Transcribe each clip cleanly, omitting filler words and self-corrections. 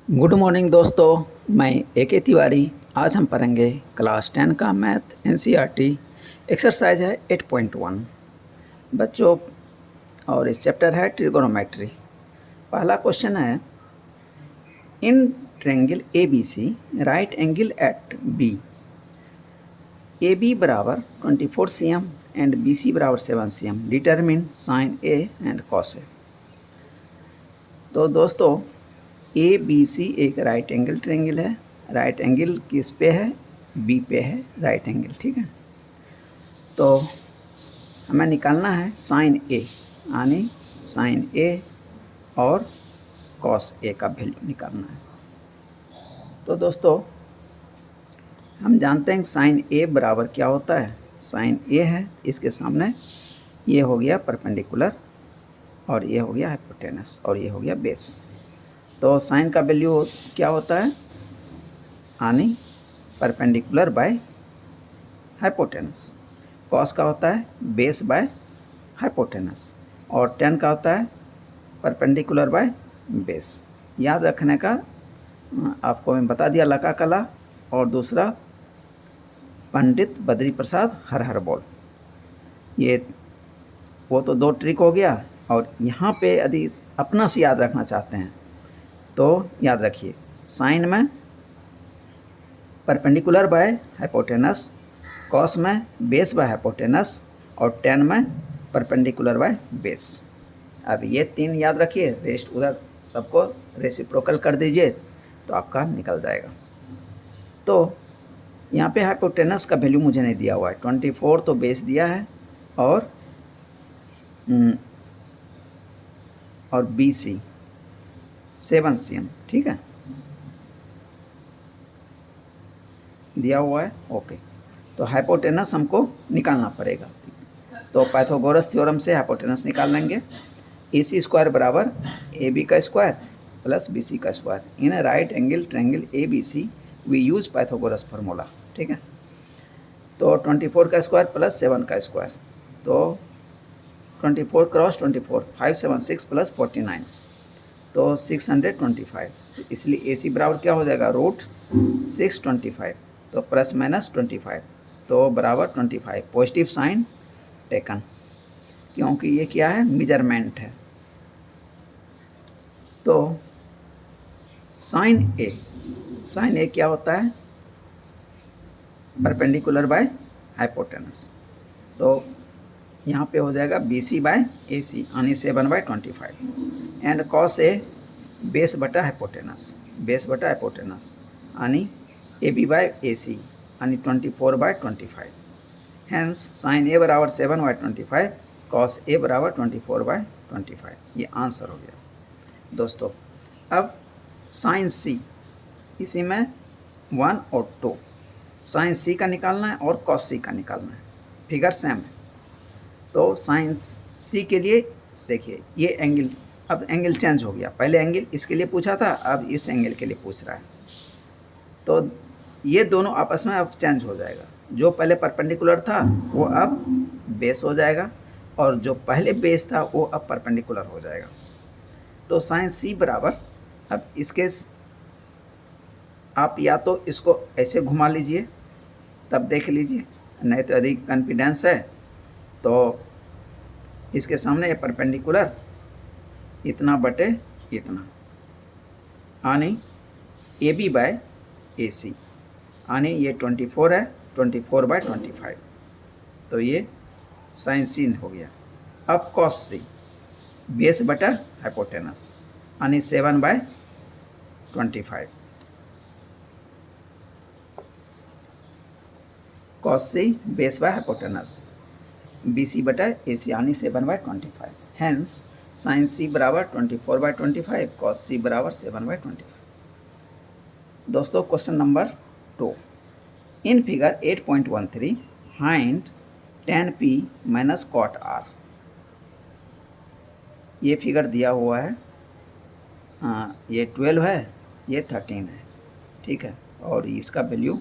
Good morning दोस्तों, मैं A K. Tiwari. आज हम पढ़ेंगे क्लास 10 का मैथ एनसीईआरटी। एक्सरसाइज है 8.1 बच्चों, और इस चैप्टर है ट्रिगोनोमेट्री। पहला क्वेश्चन है, in triangle A B C right angle at B, A B बराबर 24 cm एंड बी सी बराबर 7 cm, determine sine A and cos A. तो दोस्तों, ए बी सी एक राइट एंगल ट्रायंगल है। Right angle किस पे है? बी पे है राइट एंगल, ठीक है। तो हमें निकालना है साइन ए, यानी साइन ए और कॉस ए का वैल्यू निकालना है। तो दोस्तों, हम जानते हैं साइन ए बराबर क्या होता है। साइन ए है, इसके सामने ये हो गया परपेंडिकुलर, और ये हो गया हाइपोटेनस, और ये हो गया बेस। तो साइन का वैल्यू क्या होता है? यानी परपेंडिकुलर बाय हाइपोटेनस। कॉस का होता है बेस बाय हाइपोटेनस, और टेन का होता है परपेंडिकुलर बाय बेस। याद रखने का आपको मैं बता दिया लका कला, और दूसरा पंडित बद्री प्रसाद हर हर बोल। ये वो तो दो ट्रिक हो गया। और यहाँ पे यदि अपना से याद रखना चाहते हैं तो याद रखिए, साइन में परपेंडिकुलर बाय हाइपोटेनस, कॉस में बेस बाय हाइपोटेनस, और टेन में परपेंडिकुलर बाय बेस। अब ये तीन याद रखिए, रेस्ट उधर सबको रेसिप्रोकल कर दीजिए तो आपका निकल जाएगा। तो यहाँ पे हाइपोटेनस का वैल्यू मुझे नहीं दिया हुआ है, 24 तो बेस दिया है, और बी सी 7 cm, ठीक है, दिया हुआ है। ओके, तो हाइपोटेनस हमको निकालना पड़ेगा। तो पाइथागोरस थ्योरम से हाइपोटेनस निकाल लेंगे। ए सी स्क्वायर बराबर ए बी का स्क्वायर प्लस बी सी का square. In right angle triangle A B C we use Pythagoras formula, ठीक है। तो 24 का स्क्वायर प्लस 7 का स्क्वायर, तो 24 क्रॉस 24, 576 प्लस 49, तो 625। इसलिए ए सी बराबर क्या हो जाएगा? रूट 625, तो प्लस माइनस 25, तो बराबर 25। पॉजिटिव साइन टेकन, क्योंकि ये क्या है? मेजरमेंट है। तो साइन ए क्या होता है? Perpendicular by hypotenuse. तो यहाँ पे हो जाएगा बी सी बाय ए सी, यानी 7/25, एंड कॉस ए बेस बटा हाइपोटेनस, बेस बटा हाइपोटेनस, यानी ए बी बाय ए सी, यानी 24/25। हैंस साइन ए बराबर 7/25, कॉस ए बराबर 24/25। ये आंसर हो गया दोस्तों। अब साइन सी, इसी में 1 और 2 साइन सी का निकालना है और कॉस सी का निकालना है। फिगर सेम है। तो साइन सी के लिए देखिए, ये एंगल, अब एंगल चेंज हो गया। पहले एंगल इसके लिए पूछा था, अब इस एंगल के लिए पूछ रहा है। तो ये दोनों आपस में अब चेंज हो जाएगा। जो पहले परपेंडिकुलर था वो अब बेस हो जाएगा, और जो पहले बेस था वो अब परपेंडिकुलर हो जाएगा। तो साइन सी बराबर, अब इसके आप या तो इसको ऐसे घुमा लीजिए तब देख लीजिए, नहीं तो अधिक कॉन्फिडेंस है तो इसके सामने ये परपेंडिकुलर इतना बटे इतना, यानी ए बी बाय ए सी, यानी ये 24 है, 24/25, तो ये साइन सी हो गया। अब कॉस सी, बेस बटा हाइपोटेनस, यानी 7/25, cos C base by hypotenuse, B C बटा ए सी, यानी 7/25। हैंस साइन सी बराबर 24/25, कॉस सी बराबर 7/25। दोस्तों, question number 2, in figure 8.13 find tan p minus cot r। ये फिगर दिया हुआ है, ये 12 है, ये 13 है, ठीक है। और इसका वैल्यू,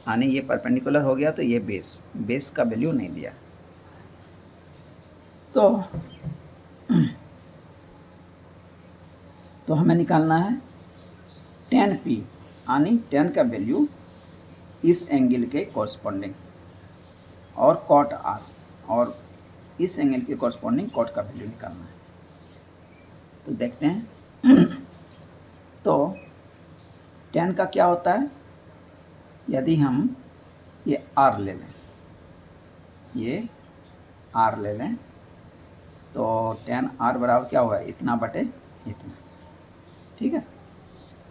यानी ये परपेंडिकुलर हो गया तो ये बेस का वैल्यू नहीं दिया। तो हमें निकालना है tan P यानी tan का वैल्यू इस एंगल के कॉरस्पॉन्डिंग और cot R और इस एंगल के कॉरस्पॉन्डिंग cot का वैल्यू निकालना है। तो देखते हैं तो tan का क्या होता है, यदि हम ये R ले लें, ये R ले लें तो tan R बराबर क्या हुआ, इतना बटे इतना, ठीक है।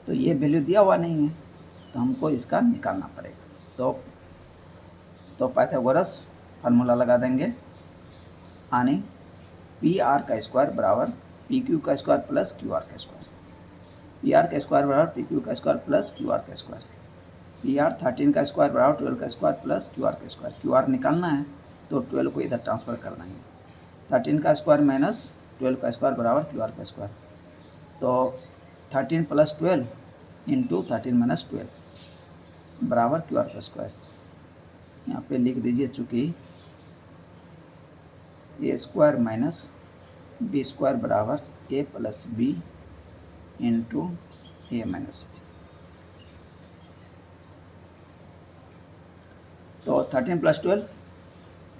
तो ये वैल्यू दिया हुआ नहीं है तो हमको इसका निकालना पड़ेगा। तो पाइथागोरस फार्मूला लगा देंगे, यानी पी आर का स्क्वायर बराबर पी क्यू का स्क्वायर प्लस क्यू आर का स्क्वायर, पी आर का स्क्वायर बराबर पी क्यू का स्क्वायर प्लस क्यू आर का स्क्वायर, पी आर 13 का स्क्वायर बराबर 12 का स्क्वायर प्लस क्यू आर का स्क्वायर। क्यू आर निकालना है तो 12 को इधर ट्रांसफ़र कर देंगे, 13 का स्क्वायर माइनस 12 का स्क्वायर बराबर क्यू आर का स्क्वायर। तो 13 प्लस 12 इंटू 13 माइनस 12 बराबर क्यू आर का स्क्वायर। यहाँ पे लिख दीजिए, चूँकि ए स्क्वायर माइनस बी स्क्वायर बराबर ए प्लस बी इंटू ए माइनस बी। तो 13 प्लस 12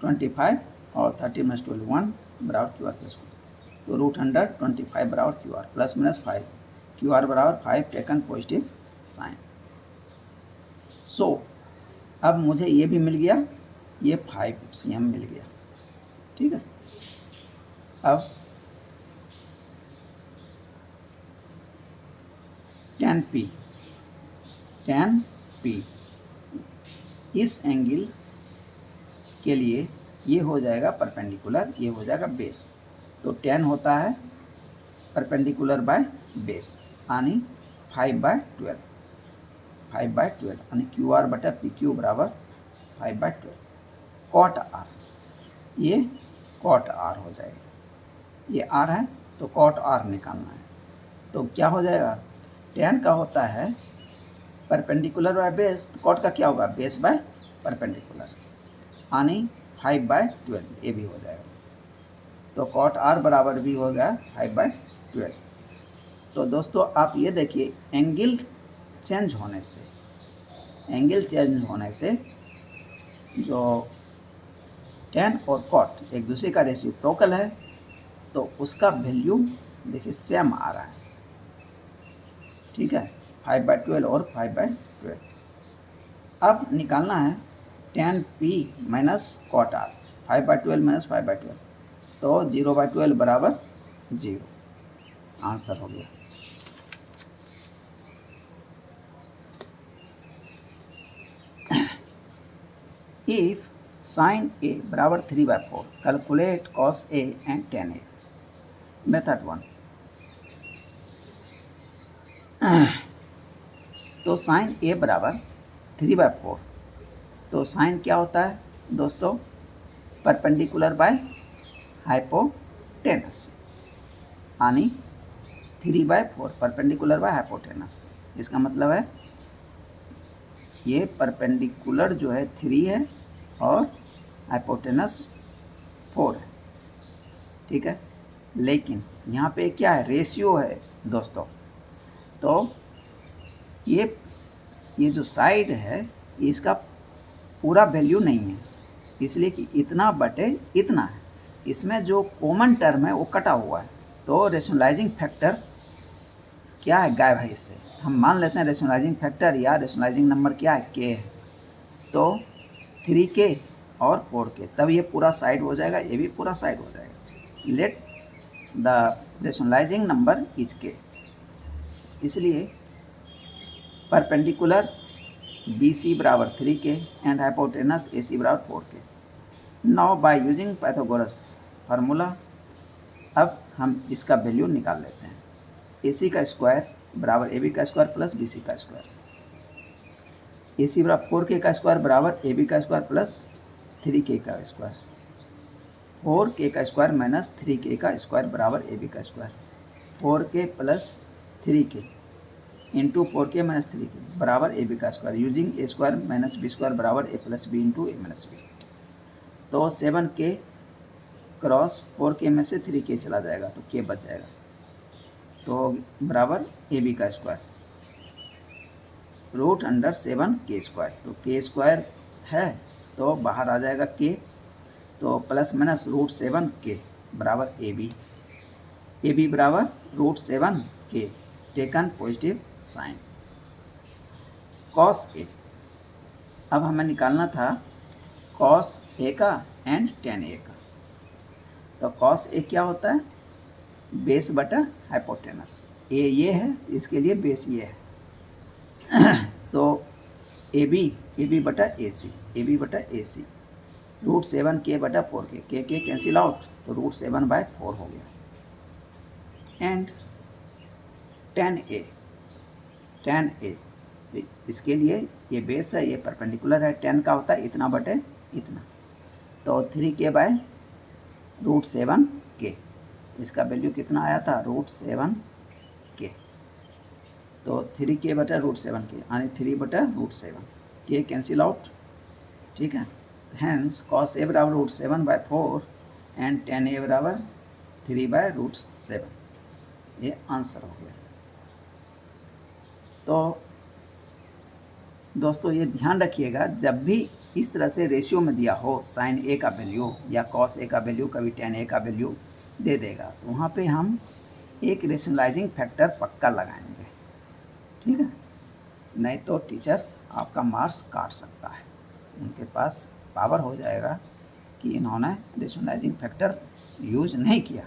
25 और 13 माइनस 12 1 बराबर क्यू आर का स्क्वायर। तो √125 बराबर Q R plus minus 5, Q R बराबर 5 टेकन पॉजिटिव साइन। सो अब मुझे ये भी मिल गया, ये 5 cm मिल गया, ठीक है। अब tan P इस एंगल के लिए ये हो जाएगा परपेंडिकुलर, ये हो जाएगा बेस। तो tan होता है परपेंडिकुलर बाय बेस, यानी 5/12 यानी क्यू आर बटा पी क्यू बराबर 5/12। cot R, ये cot R हो जाएगा, ये R है तो cot R निकालना है। तो क्या हो जाएगा, tan का होता है परपेंडिकुलर बाय बेस, तो cot का क्या होगा, बेस बाय परपेंडिकुलर, यानी 5/12 ये भी हो जाएगा। तो cot R बराबर भी हो गया 5/12। तो दोस्तों आप ये देखिए, एंगल चेंज होने से जो tan और cot एक दूसरे का रेसिप्रोकल है, तो उसका वैल्यू देखिए सेम आ रहा है, ठीक है, 5/12 और 5/12। अब निकालना है tan P minus cot R, 5/12 minus 5/12, तो 0/12 बराबर 0, आंसर हो गया। If sin A बराबर 3/4, calculate cos A and tan A। Method 1, तो sin A बराबर 3/4, तो sin क्या होता है दोस्तों, परपेंडिकुलर बाय हाइपोटेनस, यानी 3/4 परपेंडिकुलर बाय हाइपोटेनस। इसका मतलब है ये परपेंडिकुलर जो है 3 है और हाइपोटेनस 4 है, ठीक है। लेकिन यहाँ पे क्या है, रेशियो है दोस्तों। तो ये जो साइड है इसका पूरा वैल्यू नहीं है, इसलिए कि इतना बटे इतना है, इसमें जो कॉमन टर्म है वो कटा हुआ है। तो रेशनलाइजिंग फैक्टर क्या है, गायब है इससे। हम मान लेते हैं रेशनलाइजिंग फैक्टर या रेशनलाइजिंग नंबर क्या है, k है। तो 3k और 4k, तब ये पूरा साइड हो जाएगा, ये भी पूरा साइड हो जाएगा। Let the rationalising number is k, इसलिए परपेंडिकुलर BC बराबर 3k एंड हाइपोटेनस AC बराबर 4k। Now by using Pythagoras formula, अब हम इसका वैल्यू निकाल लेते हैं। AC का स्क्वायर बराबर AB का स्क्वायर प्लस BC का स्क्वायर, AC बराबर 4k का स्क्वायर बराबर AB का स्क्वायर प्लस 3k का स्क्वायर, 4k का स्क्वायर माइनस 3k का स्क्वायर बराबर AB का square, 4k plus 3k into 4k minus 3k बराबर AB का square, using A square minus B square बराबर A plus B into A minus B. तो 7k cross 4k में से 3k चला जाएगा तो k बच जाएगा, तो बराबर AB का स्क्वायर। Root under 7k²। तो k² है तो बाहर आ जाएगा k, तो प्लस माइनस √7k बराबर ए बी बराबर √7k, taken positive sign. Cos A, अब हमें निकालना था कॉस ए का एंड टेन ए का। तो कॉस ए क्या होता है, बेस बटा हाइपोटेनस। ए ये है, इसके लिए बेस ये है। तो ए बी बटा ए बी बटा ए सी, √7k बटा 4k, के कैंसिल आउट, तो √7/4 हो गया। एंड टेन ए, इसके लिए ये बेस है, ये परपेंडिकुलर है, 10 का होता है इतना बटे इतना, तो 3k/√7k, इसका वैल्यू कितना आया था, √7k। तो 3k बटा √7k यानी 3/√7, के कैंसिल आउट, ठीक है। हैंस कॉस ए बराबर √7/4 एंड टेन ए बराबर 3/√7, ये आंसर हो गया। तो दोस्तों ये ध्यान रखिएगा, जब भी इस तरह से रेशियो में दिया हो साइन ए का वैल्यू या कॉस ए का वैल्यू, कभी टेन ए का वैल्यू दे देगा, तो वहाँ पे हम एक रेशनलाइजिंग फैक्टर पक्का लगाएंगे, ठीक है, नहीं तो टीचर आपका मार्क्स काट सकता है। उनके पास पावर हो जाएगा कि इन्होंने रेशनलाइजिंग फैक्टर यूज नहीं किया।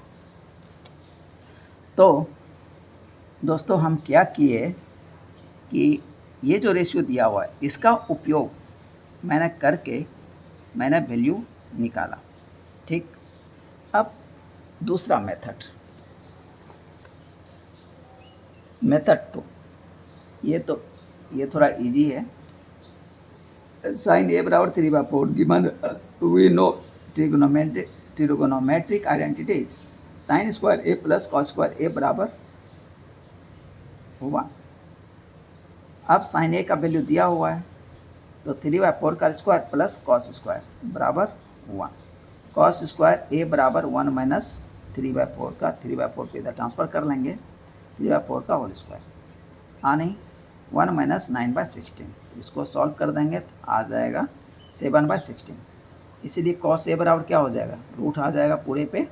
तो दोस्तों हम क्या किए कि ये जो रेशियो दिया हुआ है इसका उपयोग मैंने करके मैंने वैल्यू निकाला, ठीक। अब दूसरा मेथड 2, ये थोड़ा इजी है। साइन ए बराबर 3/4 given we know trigonometric identities, sine square A plus cos square A बराबर 1। अब साइन ए का वैल्यू दिया हुआ है, तो 3/4 का स्क्वायर प्लस कॉस स्क्वायर बराबर 1। कॉस स्क्वायर ए बराबर 1 माइनस 3/4 का, 3/4 को इधर ट्रांसफर कर लेंगे, 3/4 का होल स्क्वायर, यानी 1 माइनस 9/16। इसको सॉल्व कर देंगे तो आ जाएगा 7/16। इसीलिए कॉस ए बराबर क्या हो जाएगा, रूट आ जाएगा पूरे पे,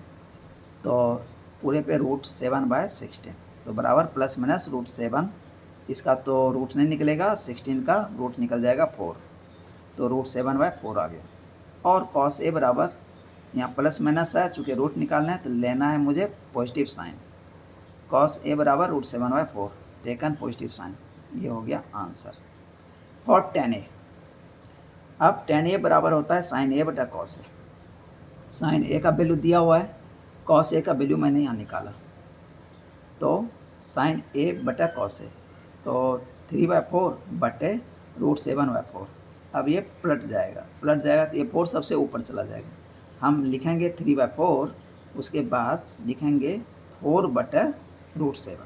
तो पूरे पे √7/16, तो बराबर प्लस माइनस √7, इसका तो रूट नहीं निकलेगा, 16 का रूट निकल जाएगा 4, तो √7/4 आ गया। और कॉस ए बराबर, यहाँ प्लस माइनस है, चूँकि रूट निकालना है तो लेना है मुझे पॉजिटिव साइन, कॉस ए बराबर √7/4, टेकन पॉजिटिव साइन, ये हो गया आंसर। फॉर टेन ए, अब टेन ए बराबर होता है साइन ए बटा कॉस ए। साइन ए का वैल्यू दिया हुआ है, कॉस ए का वैल्यू मैंने यहाँ निकाला, तो साइन ए बटा कॉस ए, तो 3/4 बटे √7/4। अब ये पलट जाएगा तो ये 4 सबसे ऊपर चला जाएगा, हम लिखेंगे 3/4, उसके बाद लिखेंगे 4 बटे √7,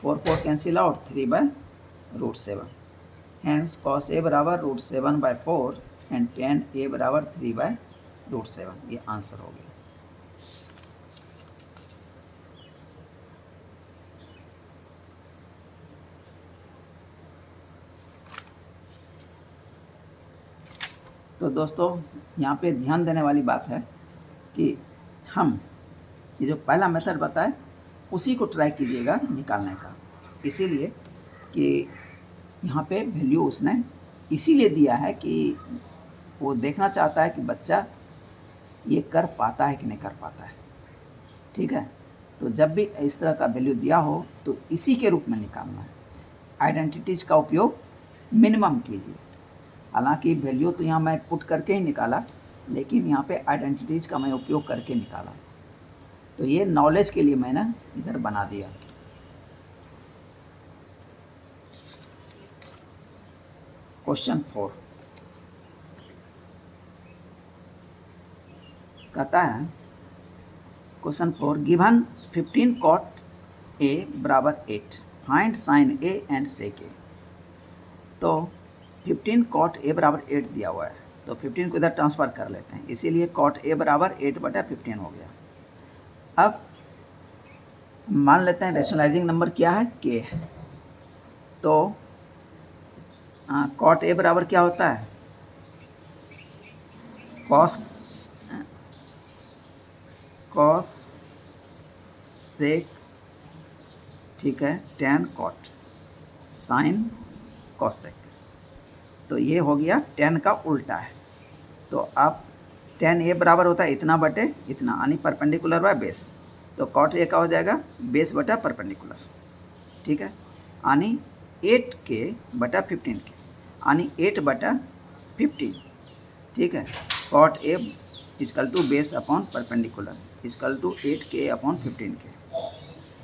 4 cancel out, 3/√7। Hence cos A बराबर √7/4 एंड टेन ए बराबर 3/√7, ये आंसर हो गया। तो दोस्तों यहाँ पे ध्यान देने वाली बात है कि हम ये जो पहला मेथड बताए उसी को ट्राई कीजिएगा निकालने का, इसीलिए कि यहाँ पे वैल्यू उसने इसीलिए दिया है कि वो देखना चाहता है कि बच्चा ये कर पाता है कि नहीं कर पाता है, ठीक है। तो जब भी इस तरह का वैल्यू दिया हो तो इसी के रूप में निकालना है, आइडेंटिटीज का उपयोग मिनिमम कीजिए। हालांकि वैल्यू तो यहाँ मैं पुट करके ही निकाला, लेकिन यहाँ पे आइडेंटिटीज का मैं उपयोग करके निकाला, तो ये नॉलेज के लिए मैंने इधर बना दिया। क्वेश्चन 4 कहता है, क्वेश्चन 4 गिवन 15 cot A बराबर 8, find sine A and sec A। तो 15 cot A बराबर 8 दिया हुआ है, तो 15 को इधर ट्रांसफ़र कर लेते हैं, इसीलिए cot A बराबर 8/15 हो गया। अब मान लेते हैं रेशनलाइजिंग नंबर क्या है, K है, तो कॉट ए बराबर क्या होता है, कॉस सेक, ठीक है, टेन कॉट साइन कॉसेक। तो ये हो गया टेन का उल्टा है। तो अब टेन ए बराबर होता है इतना बटे इतना, यानी परपेंडिकुलर बाय बेस। तो कॉट ए का हो जाएगा बेस बटा परपेंडिकुलर, ठीक है, यानी 8 के बटा 15 के, यानी 8 बटा 15, ठीक है। Cot A is equal to base upon perpendicular is equal to 8 के अपॉन 15 के,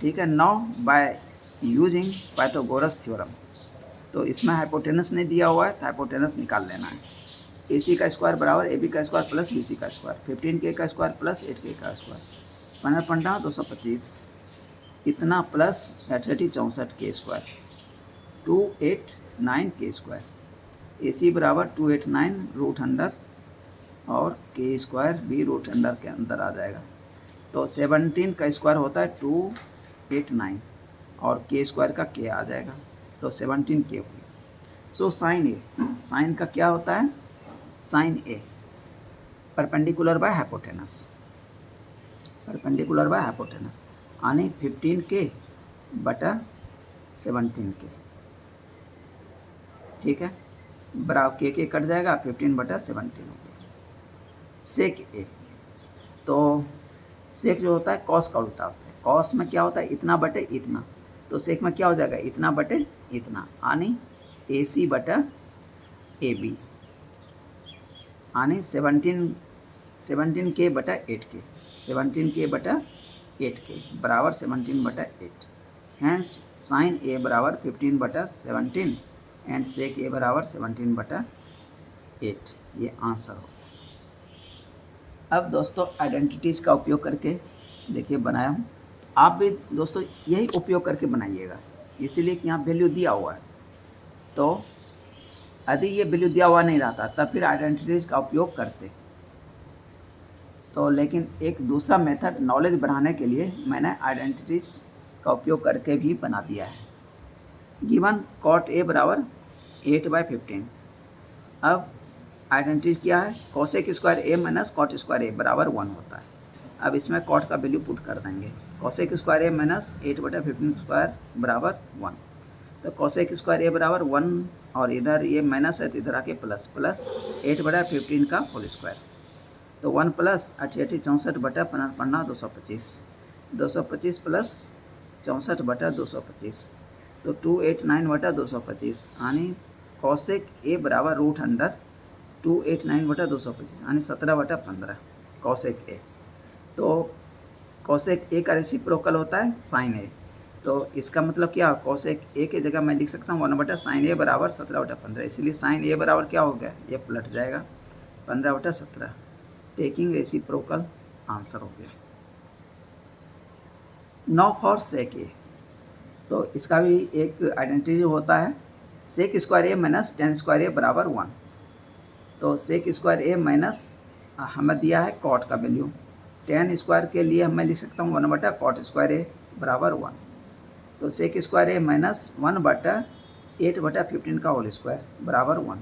ठीक है। Now by using Pythagoras theorem, तो इसमें हाइपोटेनस नहीं दिया हुआ है तो हाइपोटेनस निकाल लेना है। ए सी का स्क्वायर बराबर ए बी का स्क्वायर प्लस बी सी का स्क्वायर, 15 के का स्क्वायर प्लस 8 के का स्क्वायर, 15 225 इतना प्लस 64 के स्क्वायर, 289 के स्क्वायर। ए सी बराबर 289 रूट अंडर और के स्क्वायर भी रूट अंडर के अंदर आ जाएगा। तो 17 का स्क्वायर होता है 289 और के स्क्वायर का के आ जाएगा, तो 17 के हुई। सो साइन ए, साइन का क्या होता है, sine A perpendicular by hypotenuse, perpendicular by hypotenuse, यानी 15 के बटा 17 के, ठीक है, बराबर के कट जाएगा, 15 बटा 17 हो गया। सेक ए, तो सेक जो होता है कॉस का उल्टा होता है। कॉस में क्या होता है इतना बटे इतना, तो सेक में क्या हो जाएगा इतना बटे इतना, यानी ए सी बटा ए बी, यानी 17 के बटा 8 के, 17 के बटा 8 के बराबर 17 बटा 8। हैंस साइन ए बराबर 15 बटा 17 एंड सेक ए बराबर 17 बटा 8। ये आंसर हो। अब दोस्तों आइडेंटिटीज़ का उपयोग करके देखिए बनाया हूँ, आप भी दोस्तों यही उपयोग करके बनाइएगा, इसीलिए कि यहाँ वैल्यू दिया हुआ है। तो यदि ये वैल्यू दिया हुआ नहीं रहता तब फिर आइडेंटिटीज़ का उपयोग करते। तो लेकिन एक दूसरा मेथड नॉलेज बढ़ाने के लिए मैंने आइडेंटिटीज़ का उपयोग करके भी बना दिया है। गिवन कॉट ए बराबर 8/15। अब आइडेंटिटी क्या है, cosec square A minus cot square A बराबर 1 होता है। अब इसमें कॉट का वैल्यू पुट कर देंगे, कॉसेक स्क्वायर ए माइनस 8/15 स्क्वायर बराबर 1। तो कॉसेक स्क्वायर ए बराबर 1 और इधर ये माइनस है तो इधर आके प्लस, प्लस 8/15 का होल स्क्वायर। तो 1 प्लस 88 64 बटा 15 225, 225 प्लस 64 बटा 225, तो 289 बटा 225, यानी कॉसेक ए बराबर रूट अंडर 289 बटा 225, यानी 17 बटा 15 कॉसेक ए। तो कॉसेक ए का रेसिप्रोकल होता है साइन ए, तो इसका मतलब क्या, कॉसेक ए के जगह मैं लिख सकता हूँ 1 बटा साइन ए बराबर 17 बटा 15, इसलिए साइन ए बराबर क्या हो गया, ये पलट जाएगा 15 बटा 17, टेकिंग रेसिप्रोकल, आंसर हो गया। नाउ फॉर सेक ए, तो इसका भी एक आइडेंटिटी होता है, sec square A minus ten square A बराबर 1। तो सेक स्क्वायर ए माइनस हमें दिया है कॉट का वैल्यू, टेन स्क्वायर के लिए मैं लिख सकता हूँ 1 बटा कॉट स्क्वायर ए बराबर 1। तो सेक स्क्वायर ए माइनस 1 बटा 8/15 का होल स्क्वायर बराबर 1।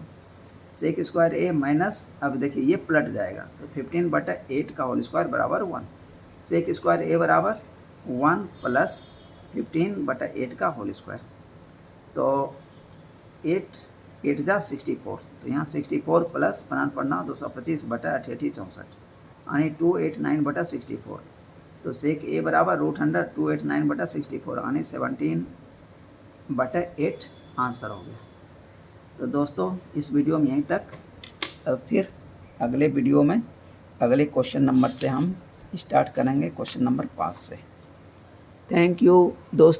सेक स्क्वायर ए माइनस, अब देखिए ये पलट जाएगा, तो 15 बटा 8 का होल स्क्वायर बराबर 1। सेक स्क्वायर ए बराबर 1 प्लस 15 बटा 8 का होल स्क्वायर, तो 8 जा 64, तो यहाँ 64 प्लस 15 225 बटा 88 64, यानी 289 बटा 64। तो सेक ए बराबर रूट अंडर 289 बटा 64, यानी 17 बटा 8 आंसर हो गया। तो दोस्तों इस वीडियो में यहीं तक, अब फिर अगले वीडियो में अगले क्वेश्चन नंबर से हम स्टार्ट करेंगे, क्वेश्चन नंबर 5 से। थैंक यू दोस्तों।